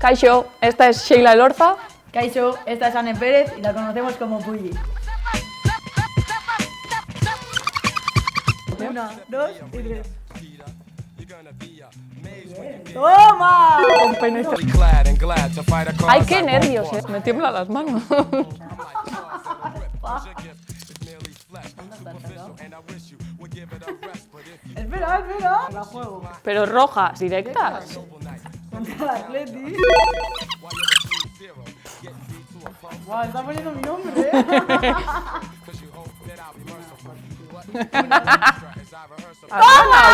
Kaixo, esta es Sheila Elorza. Kaixo, esta es Anne Pérez y la conocemos como Puyi. 1, 2 y 3. ¡Toma! Con pene. Ay, qué nervios, me tiemblan las manos. Espera, espera. La juego. Pero rojas, directas. Contra el Atleti. Wow, está poniendo mi nombre,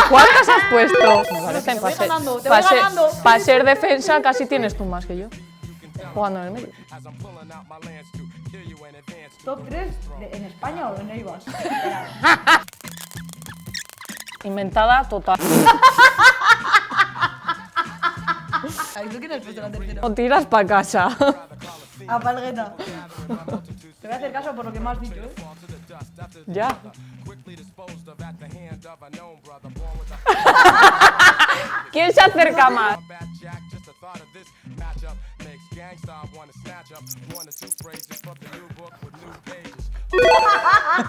¿Cuántas has puesto? Me parecen, te voy ganando, te voy ganando. Para ser defensa casi tienes tú más que yo. Jugando en el medio. ¿Top 3 en España o en Eivas? Inventada total. ¿Tú quién has puesto la tercera? O tiras para casa. A Palgueta. Te voy a hacer caso por lo que me has dicho, ¿eh? Ya. ¿Quién se acerca más?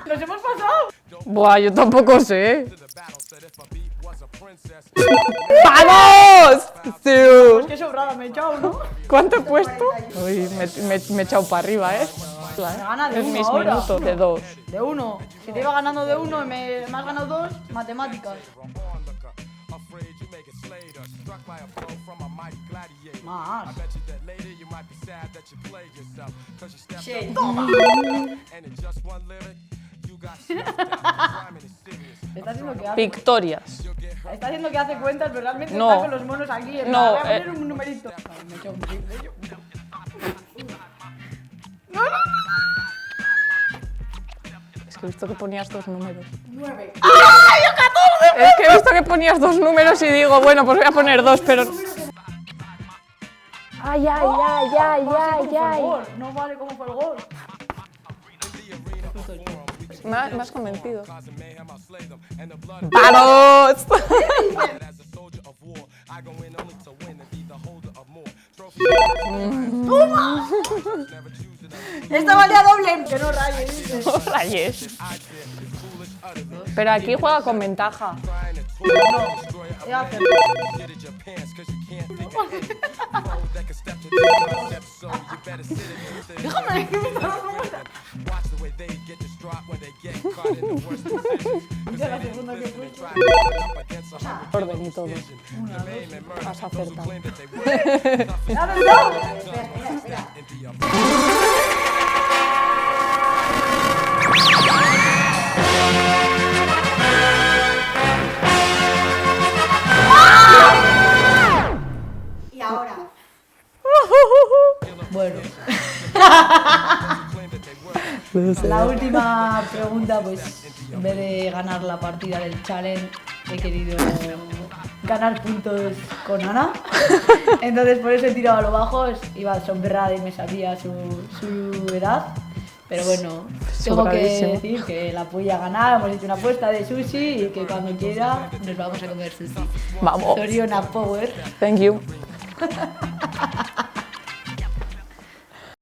¡Nos hemos pasado! Buah, yo tampoco sé. ¡Vamos! Pues qué sobrada me he echado, ¿no? ¿Cuánto he puesto? Uy, me he echado para arriba, ¿eh? Me gana de Es 1 mis ahora. minutos, de 2. De 1. Si te iba ganando de 1 y me has ganado 2, matemáticas. Más. Sí. ¡Toma! Está haciendo que hace. Victorias. Está haciendo que hace cuentas, pero realmente No. está con los monos aquí. En No, plan, voy a poner un numerito. Vale, me he echado un triple yo. Es que he visto que ponías 2 números. 9. Es que he visto que ponías 2 números y digo, bueno, pues voy a poner 2, pero... Ay, ay, ay, ay, ay, ay. No vale cómo fue el gol. Me has convencido. ¡Vamos! ¡Toma! Esta valía doble. Que no rayes, dices. No rayes. Pero aquí juega con ventaja. He acertado. Déjame que me está dando vuelta. Ya la segunda que he puesto. Orden y todo. Has acertado. ¡Dame el dos! Espera. Y ahora. Bueno. La última pregunta, pues en vez de ganar la partida del challenge, he querido ganar puntos con Ana. Entonces por eso he tirado a lo bajo, iba sobrada y me sabía su edad. Pero bueno, tengo que decir que la voy a ganar, hemos hecho una apuesta de sushi y que cuando quiera nos vamos a comer sushi. Vamos. Soriona Power. Thank you.